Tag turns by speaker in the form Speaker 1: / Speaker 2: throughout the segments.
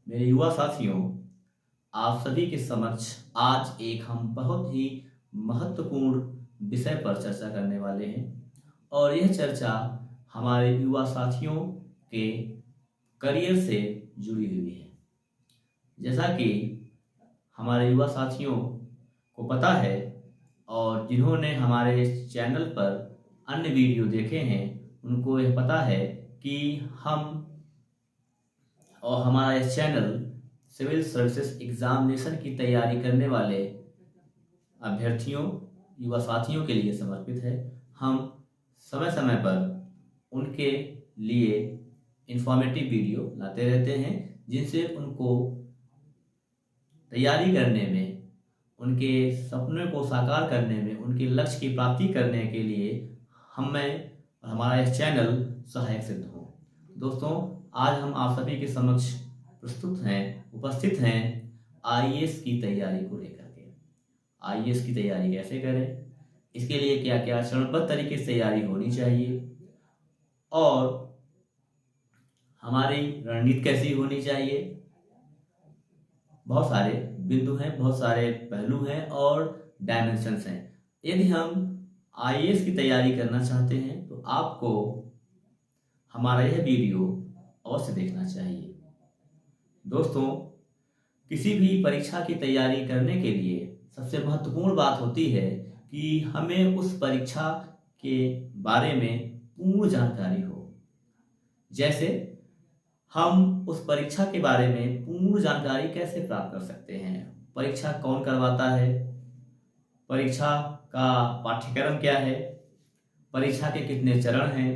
Speaker 1: मेरे युवा साथियों, आप सभी के समक्ष आज एक हम बहुत ही महत्वपूर्ण विषय पर चर्चा करने वाले हैं और यह चर्चा हमारे युवा साथियों के करियर से जुड़ी हुई है। जैसा कि हमारे युवा साथियों को पता है और जिन्होंने हमारे चैनल पर अन्य वीडियो देखे हैं उनको यह पता है कि हम और हमारा यह चैनल सिविल सर्विसेज एग्जामिनेशन की तैयारी करने वाले अभ्यर्थियों युवा साथियों के लिए समर्पित है। हम समय समय पर उनके लिए इंफॉर्मेटिव वीडियो लाते रहते हैं जिनसे उनको तैयारी करने में, उनके सपनों को साकार करने में, उनके लक्ष्य की प्राप्ति करने के लिए हमें और हमारा यह चैनल सहायक सिद्ध हो। दोस्तों, आज हम आप सभी के समक्ष उपस्थित हैं आईएएस की तैयारी को लेकर के। आईएएस की तैयारी कैसे करें, इसके लिए क्या क्या चरणबद्ध तरीके से तैयारी होनी चाहिए और हमारी रणनीति कैसी होनी चाहिए। बहुत सारे बिंदु हैं, बहुत सारे पहलू हैं और डायमेंशंस हैं। यदि हम आईएएस की तैयारी करना चाहते हैं तो आपको हमारा यह वीडियो अवश्य देखना चाहिए। दोस्तों, किसी भी परीक्षा की तैयारी करने के लिए सबसे महत्वपूर्ण बात होती है कि हमें उस परीक्षा के बारे में पूर्ण जानकारी हो। जैसे हम उस परीक्षा के बारे में पूर्ण जानकारी कैसे प्राप्त कर सकते हैं, परीक्षा कौन करवाता है, परीक्षा का पाठ्यक्रम क्या है, परीक्षा के कितने चरण हैं,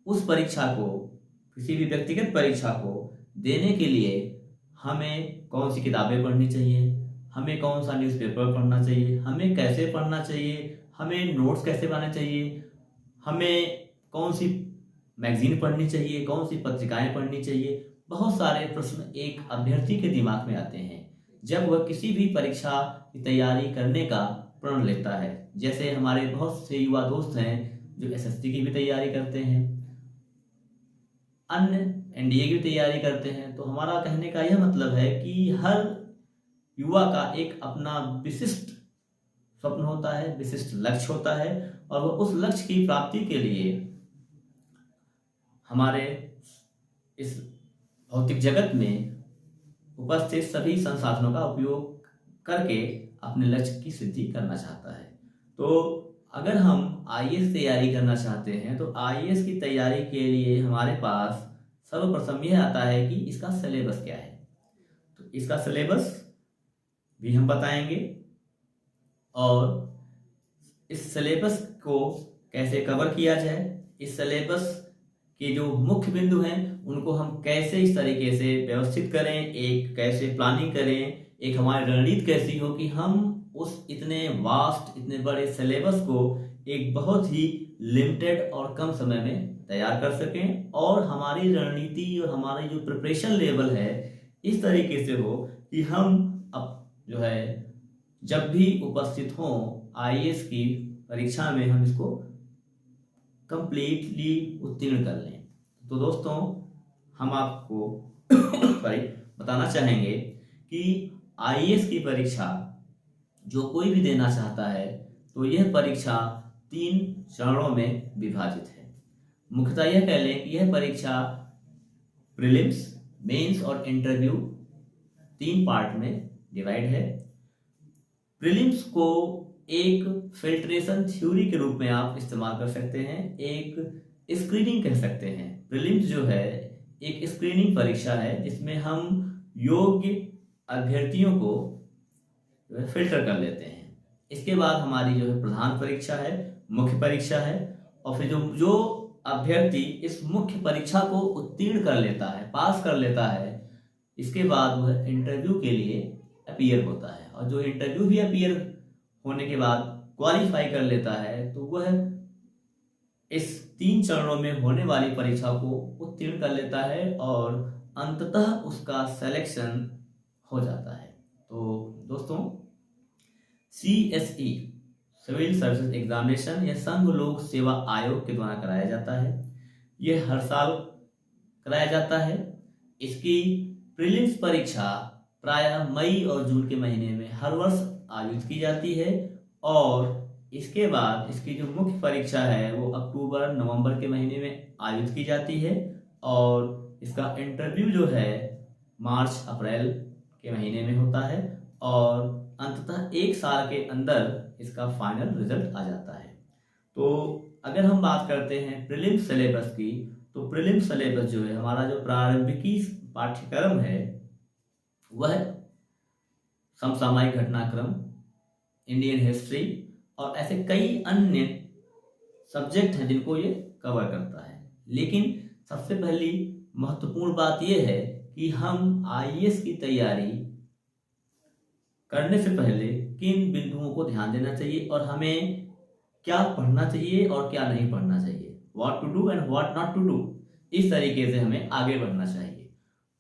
Speaker 1: उस परीक्षा को, किसी भी व्यक्तिगत परीक्षा को देने के लिए हमें कौन सी किताबें पढ़नी चाहिए, हमें कौन सा न्यूज़पेपर पढ़ना चाहिए, हमें कैसे पढ़ना चाहिए, हमें नोट्स कैसे बनाने चाहिए, हमें कौन सी मैगजीन पढ़नी चाहिए, कौन सी पत्रिकाएं पढ़नी चाहिए। बहुत सारे प्रश्न एक अभ्यर्थी के दिमाग में आते हैं जब वह किसी भी परीक्षा की तैयारी करने का प्रण लेता है। जैसे हमारे बहुत से युवा दोस्त हैं जो एसएससी की भी तैयारी करते हैं, अन्य एनडीए की तैयारी करते हैं। तो हमारा कहने का यह मतलब है कि हर युवा का एक अपना विशिष्ट स्वप्न होता है, विशिष्ट लक्ष्य होता है और वह उस लक्ष्य की प्राप्ति के लिए हमारे इस भौतिक जगत में उपस्थित सभी संसाधनों का उपयोग करके अपने लक्ष्य की सिद्धि करना चाहता है। तो अगर हम आईएएस तैयारी करना चाहते हैं तो आईएएस की तैयारी के लिए हमारे पास सर्वप्रथम यह आता है कि इसका सिलेबस क्या है। तो इसका सिलेबस भी हम बताएंगे और इस सिलेबस को कैसे कवर किया जाए, इस सिलेबस के जो मुख्य बिंदु हैं उनको हम कैसे इस तरीके से व्यवस्थित करें, एक कैसे प्लानिंग करें, एक हमारी रणनीति कैसी हो कि हम उस इतने वास्ट, इतने बड़े सिलेबस को एक बहुत ही लिमिटेड और कम समय में तैयार कर सकें और हमारी रणनीति और हमारी जो प्रिपरेशन लेवल है इस तरीके से हो कि हम अब जो है जब भी उपस्थित हों आईएएस की परीक्षा में हम इसको कंप्लीटली उत्तीर्ण कर लें। तो दोस्तों, हम आपको बताना चाहेंगे कि आईएएस की परीक्षा जो कोई भी देना चाहता है तो यह परीक्षा 3 चरणों में विभाजित है। मुख्यतः यह कह लें कि यह परीक्षा प्रीलिम्स, मेंस और इंटरव्यू 3 पार्ट में डिवाइड है। प्रीलिम्स को एक फिल्ट्रेशन थ्योरी के रूप में आप इस्तेमाल कर सकते हैं, एक स्क्रीनिंग कह सकते हैं। प्रीलिम्स जो है एक स्क्रीनिंग परीक्षा है जिसमें हम योग्य अभ्यर्थियों को फिल्टर कर लेते हैं। इसके बाद हमारी जो है प्रधान परीक्षा है, मुख्य परीक्षा है और फिर जो अभ्यर्थी इस मुख्य परीक्षा को उत्तीर्ण कर लेता है, पास कर लेता है, इसके बाद वह इंटरव्यू के लिए अपीयर होता है और जो इंटरव्यू भी अपीयर होने के बाद क्वालिफाई कर लेता है तो वह इस 3 चरणों में होने वाली परीक्षा को उत्तीर्ण कर लेता है और अंततः उसका सिलेक्शन हो जाता है। तो दोस्तों, सीएसई सिविल सर्विसेज एग्जामिनेशन यह संघ लोक सेवा आयोग के द्वारा कराया जाता है। यह हर साल कराया जाता है। इसकी प्रीलिम्स परीक्षा प्रायः मई और जून के महीने में हर वर्ष आयोजित की जाती है और इसके बाद इसकी जो मुख्य परीक्षा है वो अक्टूबर नवंबर के महीने में आयोजित की जाती है और इसका इंटरव्यू जो है मार्च अप्रैल के महीने में होता है और अंततः एक साल के अंदर इसका फाइनल रिजल्ट आ जाता है। तो अगर हम बात करते हैं प्रीलिम्स सिलेबस की, तो प्रीलिम्स सिलेबस जो है हमारा जो प्रारंभिकी पाठ्यक्रम है वह समसामयिक घटनाक्रम, इंडियन हिस्ट्री और ऐसे कई अन्य सब्जेक्ट हैं जिनको ये कवर करता है। लेकिन सबसे पहली महत्वपूर्ण बात यह है कि हम आईएएस की तैयारी करने से पहले किन बिंदुओं को ध्यान देना चाहिए और हमें क्या पढ़ना चाहिए और क्या नहीं पढ़ना चाहिए, what to do and what not to do, इस तरीके से हमें आगे बढ़ना चाहिए।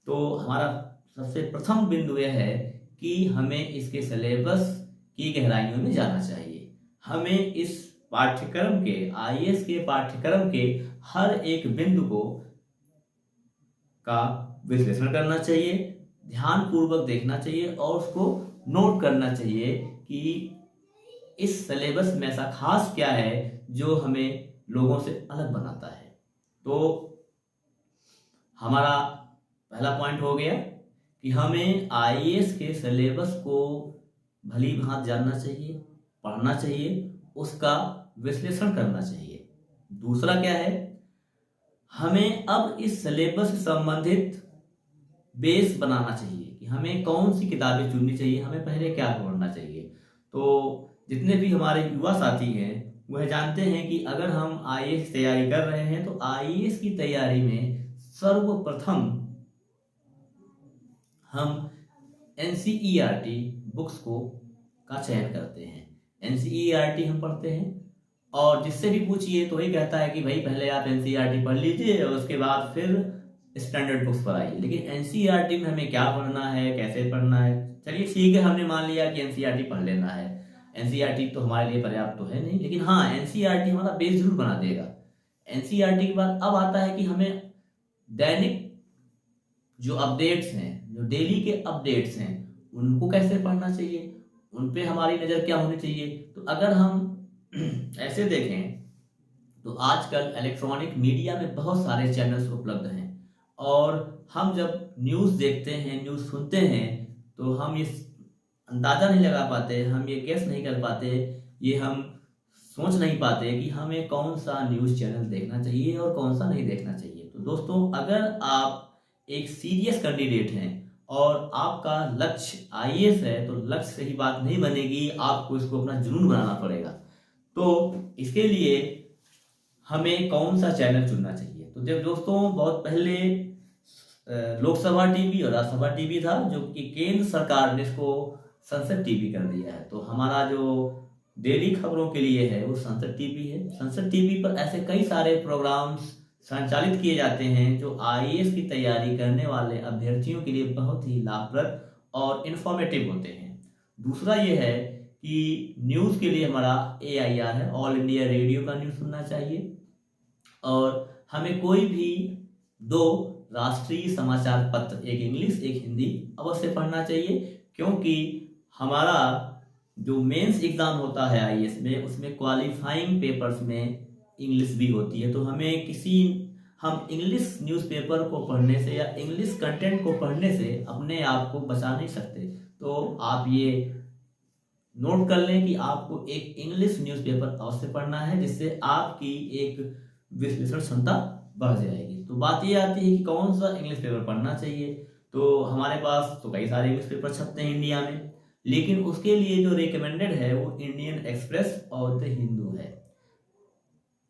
Speaker 1: तो हमारा सबसे प्रथम बिंदु यह है कि हमें इसके सिलेबस की गहराइयों में जाना चाहिए। हमें इस पाठ्यक्रम के आईएएस के पाठ्यक्रम के हर एक बिंदु का विश्लेषण करना चाहिए, ध्यानपूर्वक देखना चाहिए और उसको नोट करना चाहिए कि इस सिलेबस में ऐसा खास क्या है जो हमें लोगों से अलग बनाता है। तो हमारा पहला पॉइंट हो गया कि हमें आईएएस के सिलेबस को भली भांति जानना चाहिए, पढ़ना चाहिए, उसका विश्लेषण करना चाहिए। दूसरा क्या है, हमें अब इस सिलेबस से संबंधित बेस बनाना चाहिए कि हमें कौन सी किताबें चुननी चाहिए, हमें पहले क्या पढ़ना चाहिए। तो जितने भी हमारे युवा साथी हैं वह जानते हैं कि अगर हम आईएएस तैयारी कर रहे हैं तो आईएएस की तैयारी में सर्वप्रथम हम एनसीईआरटी बुक्स का चयन करते हैं। एनसीईआरटी हम पढ़ते हैं और जिससे भी पूछिए तो वही कहता है कि भाई पहले आप एनसीईआरटी पढ़ लीजिए और उसके बाद फिर स्टैंडर्ड बुक्स पर आइए। लेकिन एनसीईआरटी में हमें क्या पढ़ना है, कैसे पढ़ना है, चलिए ठीक है, हमने मान लिया कि एनसीईआरटी पढ़ लेना है। एनसीईआरटी तो हमारे लिए पर्याप्त तो है नहीं, लेकिन हाँ एनसीईआरटी हमारा बेस जरूर बना देगा। एनसीईआरटी के बाद अब आता है कि हमें दैनिक जो अपडेट्स हैं, जो डेली के अपडेट्स हैं, उनको कैसे पढ़ना चाहिए, उन पे हमारी नज़र क्या होनी चाहिए। तो अगर हम ऐसे देखें तो आजकल इलेक्ट्रॉनिक मीडिया में बहुत सारे चैनल्स उपलब्ध हैं और हम जब न्यूज़ देखते हैं, न्यूज़ सुनते हैं तो हम ये अंदाज़ा नहीं लगा पाते, हम ये गेस नहीं कर पाते, ये हम सोच नहीं पाते कि हमें कौन सा न्यूज़ चैनल देखना चाहिए और कौन सा नहीं देखना चाहिए। तो दोस्तों, अगर आप एक सीरियस कैंडिडेट हैं और आपका लक्ष्य आईएएस है तो लक्ष्य से ही बात नहीं बनेगी, आपको इसको अपना जुनून बनाना पड़ेगा। तो इसके लिए हमें कौन सा चैनल चुनना चाहिए। तो जब दोस्तों बहुत पहले लोकसभा टीवी और राज्यसभा टीवी था, जो कि केंद्र सरकार ने इसको संसद टीवी कर दिया है। तो हमारा जो डेली खबरों के लिए है वो संसद टीवी है। संसद टीवी पर ऐसे कई सारे प्रोग्राम्स संचालित किए जाते हैं जो आईएएस की तैयारी करने वाले अभ्यर्थियों के लिए बहुत ही लाभप्रद और इन्फॉर्मेटिव होते हैं। दूसरा ये है कि न्यूज़ के लिए हमारा AIR है, ऑल इंडिया रेडियो का न्यूज़ सुनना चाहिए और हमें कोई भी 2 राष्ट्रीय समाचार पत्र, एक इंग्लिश एक हिंदी, अवश्य पढ़ना चाहिए, क्योंकि हमारा जो मेंस एग्ज़ाम होता है आईएएस में, उसमें क्वालिफाइंग पेपर्स में इंग्लिश भी होती है। तो हम इंग्लिश न्यूज़पेपर को पढ़ने से या इंग्लिश कंटेंट को पढ़ने से अपने आप को बचा नहीं सकते। तो आप ये नोट कर लें कि आपको एक इंग्लिश न्यूज़पेपर अवश्य पढ़ना है, जिससे आपकी एक विश्लेषण क्षमता बढ़ जाएगी। तो बात ये आती है कि कौन सा इंग्लिश पेपर पढ़ना चाहिए। तो हमारे पास तो कई सारे इंग्लिश पेपर छपते हैं इंडिया में, लेकिन उसके लिए जो रिकमेंडेड है वो इंडियन एक्सप्रेस और द हिंदू है।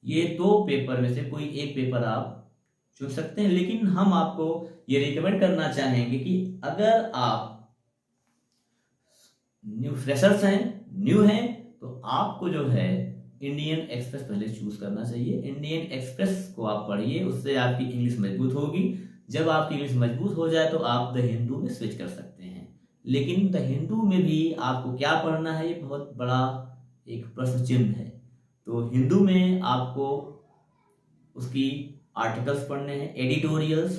Speaker 1: ये 2 पेपर में से कोई एक पेपर आप चुन सकते हैं, लेकिन हम आपको ये रिकमेंड करना चाहेंगे कि अगर आप न्यू फ्रेशर्स हैं, न्यू हैं, तो आपको जो है इंडियन एक्सप्रेस पहले चूज करना चाहिए। इंडियन एक्सप्रेस को आप पढ़िए, उससे आपकी इंग्लिश मजबूत होगी। जब आपकी इंग्लिश मजबूत हो जाए तो आप द हिंदू में स्विच कर सकते हैं। लेकिन द हिंदू में भी आपको क्या पढ़ना है, ये बहुत बड़ा एक प्रश्न चिन्ह है। तो हिंदू में आपको उसकी आर्टिकल्स पढ़ने हैं, एडिटोरियल्स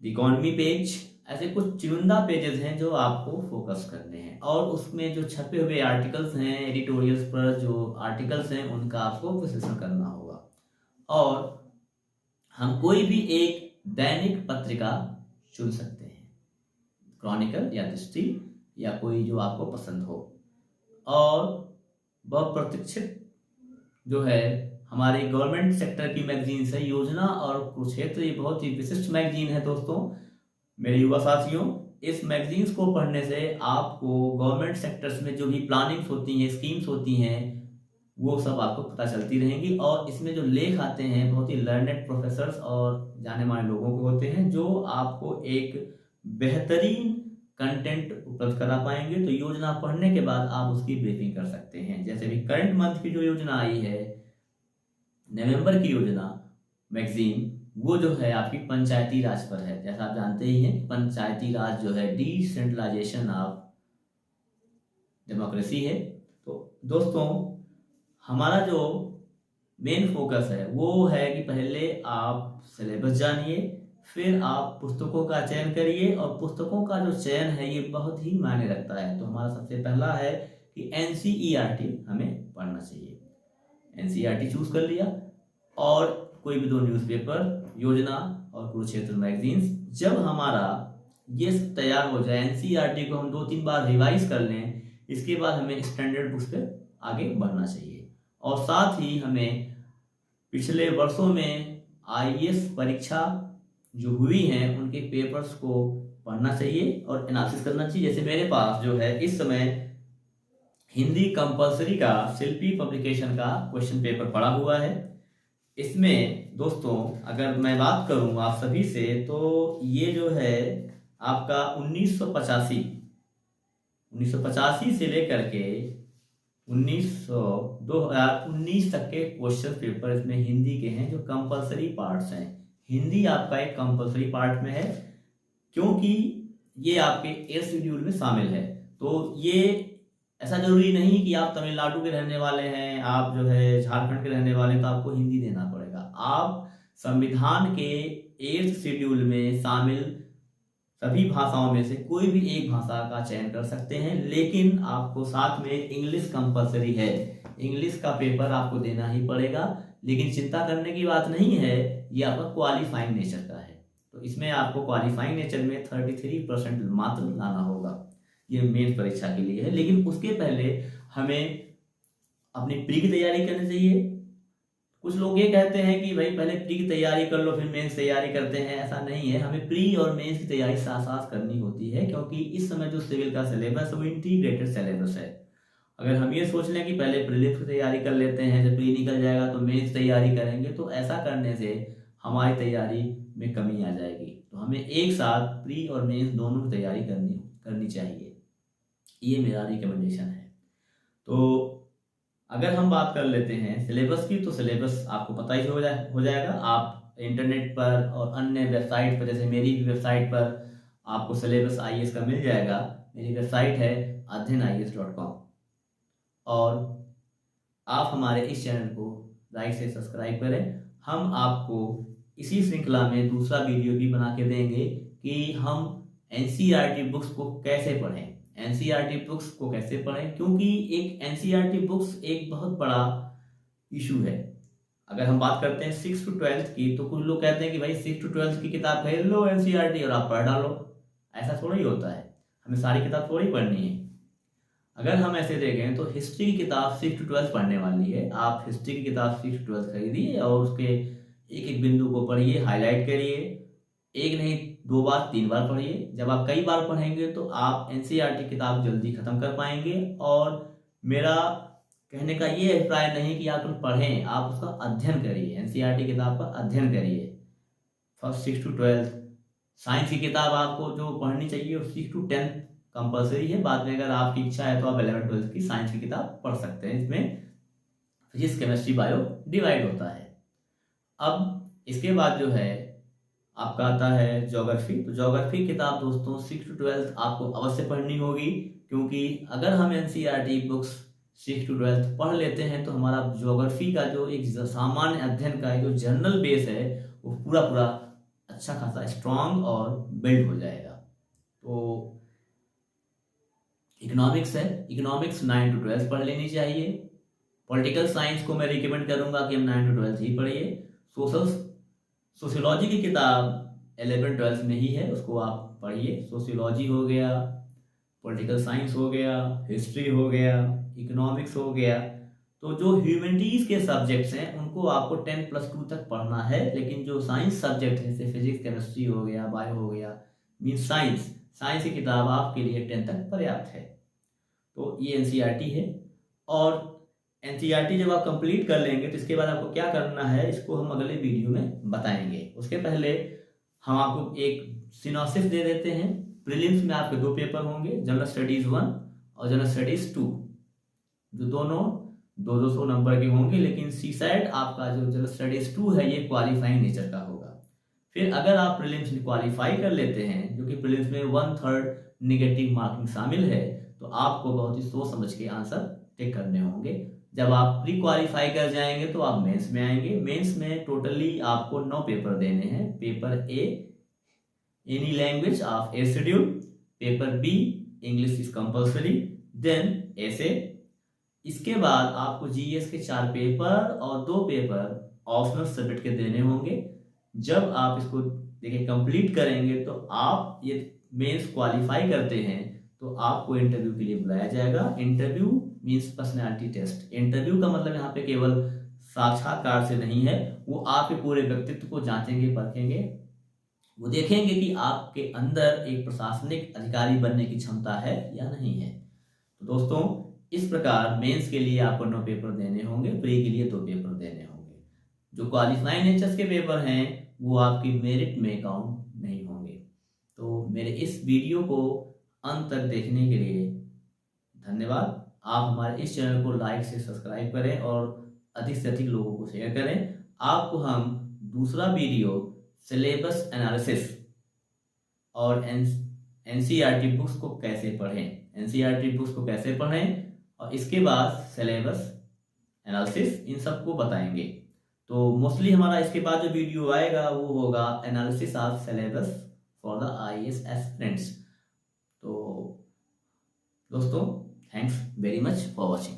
Speaker 1: द इकोनॉमी पेज, ऐसे कुछ चुनिंदा पेजेस हैं जो आपको फोकस करने हैं, और उसमें जो छपे हुए आर्टिकल्स हैं, एडिटोरियल्स पर जो आर्टिकल्स हैं उनका आपको विश्लेषण करना होगा। और हम कोई भी एक दैनिक पत्रिका चुन सकते हैं, क्रॉनिकल या दृष्टि या कोई जो आपको पसंद हो, और वह प्रतीक्षित जो है हमारी गवर्नमेंट सेक्टर की मैगजीन है योजना और कुरुक्षेत्र। ये बहुत ही विशिष्ट मैगजीन है दोस्तों, मेरे युवा साथियों। इस मैगजीन्स को पढ़ने से आपको गवर्नमेंट सेक्टर्स में जो भी प्लानिंग्स होती हैं, स्कीम्स होती हैं, वो सब आपको पता चलती रहेंगी। और इसमें जो लेख आते हैं बहुत ही लर्नेड प्रोफेसर्स और जाने माने लोगों के होते हैं, जो आपको एक बेहतरीन कंटेंट उपलब्ध करा पाएंगे। तो योजना पढ़ने के बाद आप उसकी ब्रीफिंग कर सकते हैं। जैसे भी करंट मंथ की जो योजना आई है, नवंबर की योजना मैगजीन, वो जो है आपकी पंचायती राज पर है। जैसा आप जानते ही हैं, पंचायती राज जो है डिसेंट्रलाइजेशन ऑफ डेमोक्रेसी है। तो दोस्तों, हमारा जो मेन फोकस है वो है कि पहले आप सिलेबस जानिए, फिर आप पुस्तकों का चयन करिए। और पुस्तकों का जो चयन है ये बहुत ही मायने रखता है। तो हमारा सबसे पहला है कि एनसीईआरटी हमें पढ़ना चाहिए। एनसीईआरटी चूज कर लिया, और कोई भी 2 न्यूज़पेपर, योजना और कुरुक्षेत्र मैगजीन्स। जब हमारा ये तैयार हो जाए, एनसीईआरटी को हम 2-3 बार रिवाइज कर लें, इसके बाद हमें स्टैंडर्ड बुक्स पे आगे बढ़ना चाहिए। और साथ ही हमें पिछले वर्षों में आईएएस परीक्षा जो हुई हैं उनके पेपर्स को पढ़ना चाहिए और एनालिसिस करना चाहिए। जैसे मेरे पास जो है इस समय हिंदी कंपलसरी का शिल्पी पब्लिकेशन का क्वेश्चन पेपर पड़ा हुआ है। इसमें दोस्तों अगर मैं बात करूं आप सभी से, तो ये जो है आपका 1985 से लेकर के 2019 तक के क्वेश्चन पेपर इसमें हिंदी के हैं, जो कंपलसरी पार्ट्स हैं। हिंदी आपका एक कंपलसरी पार्ट में है, क्योंकि ये आपके एयर शेड्यूल में शामिल है। तो ये ऐसा जरूरी नहीं कि आप तमिलनाडु के रहने वाले हैं, आप जो है झारखंड के रहने वाले हैं, तो आपको हिंदी देना पड़ेगा। आप संविधान के 8th शेड्यूल में शामिल सभी भाषाओं में से कोई भी एक भाषा का चयन कर सकते हैं, लेकिन आपको साथ में इंग्लिश कंपलसरी है। इंग्लिश का पेपर आपको देना ही पड़ेगा। लेकिन चिंता करने की बात नहीं है, ये आपका क्वालिफाइंग नेचर का है। तो इसमें आपको क्वालिफाइंग नेचर में 33% मात्र लाना होगा। ये मेन परीक्षा के लिए है। लेकिन उसके पहले हमें अपनी प्री की तैयारी करनी चाहिए। कुछ लोग ये कहते हैं कि भाई पहले प्री की तैयारी कर लो फिर मेंस तैयारी करते हैं। ऐसा नहीं है, हमें प्री और मेंस की तैयारी साथ साथ करनी होती है, क्योंकि इस समय जो सिविल का सिलेबस है वो इंटीग्रेटेड सिलेबस है। अगर हम ये सोच लें कि पहले प्रीलिम्स की तैयारी कर लेते हैं, जब प्री निकल जाएगा तो मेंस तैयारी करेंगे, तो ऐसा करने से हमारी तैयारी में कमी आ जाएगी। तो हमें एक साथ प्री और मेंस दोनों की तैयारी करनी चाहिए। ये मेरा रिकमेंडेशन है। तो अगर हम बात कर लेते हैं सिलेबस की, तो सिलेबस आपको पता ही हो जाएगा। आप इंटरनेट पर और अन्य वेबसाइट पर, जैसे मेरी भी वेबसाइट पर आपको सिलेबस आईएएस का मिल जाएगा। मेरी वेबसाइट है अध्ययन-ias.com, और आप हमारे इस चैनल को लाइक से सब्सक्राइब करें। हम आपको इसी श्रृंखला में दूसरा वीडियो भी बना के देंगे कि हम एनसीईआरटी बुक्स को कैसे पढ़ें। एनसीईआरटी बुक्स को कैसे पढ़ें, क्योंकि एक एनसीईआरटी बुक्स एक बहुत बड़ा इशू है। अगर हम बात करते हैं 6th to 12th की, तो कुछ लोग कहते हैं कि भाई 6th to 12th की किताब खरीद लो एनसीईआरटी और आप पढ़ डालो। ऐसा थोड़ा ही होता है, हमें सारी किताब थोड़ी पढ़नी है। अगर हम ऐसे देखें तो हिस्ट्री की किताब 6th to 12th पढ़ने वाली है। आप हिस्ट्री की किताब 6th to 12th खरीदिए और उसके एक एक बिंदु को पढ़िए, हाईलाइट करिए। एक नहीं 2 बार 3 बार पढ़िए। जब आप कई बार पढ़ेंगे तो आप एनसीईआरटी किताब जल्दी खत्म कर पाएंगे। और मेरा कहने का ये अभिप्राय नहीं कि आप पढ़ें, आप उसका अध्ययन करिए। एनसीईआरटी किताब का अध्ययन करिए। First 6th to 12th science की किताब आपको जो पढ़नी चाहिए वो 6th to 10th कंपलसरी है। बाद में अगर आपकी इच्छा है तो आप 11th 12th की साइंस की किताब पढ़ सकते हैं। इसमें फिजिक्स, केमिस्ट्री, बायो डिवाइड होता है। अब इसके बाद जो है आपका आता है ज्योग्राफी। तो ज्योग्राफी किताब दोस्तों 6th to 12th आपको अवश्य पढ़नी होगी, क्योंकि अगर हम NCERT books 6th to 12th पढ़ लेते हैं तो हमारा ज्योग्राफी का जो एक सामान्य अध्ययन का जो जनरल बेस है वो पूरा अच्छा खासा स्ट्रांग और बिल्ड हो जाएगा। तो इकोनॉमिक्स है, इकोनॉमिक्स 9 to 12 पढ़ लेनी चाहिए। पॉलिटिकल साइंस को मैं रिकमेंड करूंगा कि हम 9 to 12 ही पढ़िए। सोशियोलॉजी की किताब 11-12 में ही है, उसको आप पढ़िए। सोशियोलॉजी हो गया, पॉलिटिकल साइंस हो गया, हिस्ट्री हो गया, इकोनॉमिक्स हो गया। तो जो ह्यूमैनिटीज़ के सब्जेक्ट्स हैं उनको आपको 10+2 तक पढ़ना है, लेकिन जो साइंस सब्जेक्ट है जैसे फिजिक्स, केमिस्ट्री हो गया, बायो हो गया, मीन्स साइंस की किताब आपके लिए 10 तक पर्याप्त है। तो ये एनसीईआरटी है। और एनसीईआरटी जब आप कंप्लीट कर लेंगे तो इसके बाद आपको क्या करना है, इसको हम अगले वीडियो में बताएंगे। उसके पहले हम आपको एक सिनॉप्सिस दे देते हैं। प्रीलिम्स में आपके 2 पेपर होंगे, जनरल स्टडीज 1 और जनरल स्टडीज 2, जो दोनों 200 नंबर के होंगे। लेकिन सीसैट आपका जो जनरल स्टडीज 2 है ये क्वालिफाइंग नेचर का होगा। फिर अगर आप प्रीलिम्स में क्वालिफाई कर लेते हैं, जो कि प्रीलिम्स में 1/3 नेगेटिव मार्किंग शामिल है, तो आपको बहुत ही सोच समझ के आंसर टिक करने होंगे। जब आप प्री क्वालिफाई कर जाएंगे तो आप मेंस में आएंगे। मेंस में टोटली आपको 9 पेपर देने हैं। Paper A, any language of a schedule. Paper B, English is compulsory. Then ऐसे। इसके बाद आपको जीएस के 4 पेपर और 2 पेपर ऑप्शनल सब्जेक्ट के देने होंगे। जब आप इसको देखिए कंप्लीट करेंगे तो आप ये मेंस क्वालिफाई करते हैं तो आपको इंटरव्यू के लिए बुलाया जाएगा। Interview means personality test. Interview का मतलब यहाँ पे केवल साक्षात्कार से नहीं है, वो आपके पूरे व्यक्तित्व को जांचेंगे, परखेंगे। वो देखेंगे कि आपके अंदर एक प्रशासनिक अधिकारी बनने की क्षमता है या नहीं है। तो दोस्तों, इस प्रकार मेंस के लिए आपको 9 पेपर देने होंगे, प्री के लिए 2 पेपर देने होंगे। जो क्वालिफाइंग नेचर्स के पेपर हैं वो आपकी मेरिट में काउंट नहीं होंगे। तो मेरे इस वीडियो को अंत तक देखने के लिए धन्यवाद। आप हमारे इस चैनल को लाइक से सब्सक्राइब करें और अधिक से अधिक लोगों को शेयर करें। आपको हम दूसरा वीडियो सिलेबस एनालिसिस और एनसीईआरटी बुक्स को कैसे पढ़ें, एनसीईआरटी बुक्स को कैसे पढ़ें और इसके बाद सिलेबस एनालिसिस, इन सबको बताएंगे। तो मोस्टली हमारा इसके बाद जो वीडियो आएगा वो होगा analysis of syllabus for the IAS aspirants. तो दोस्तों, thanks very much for watching.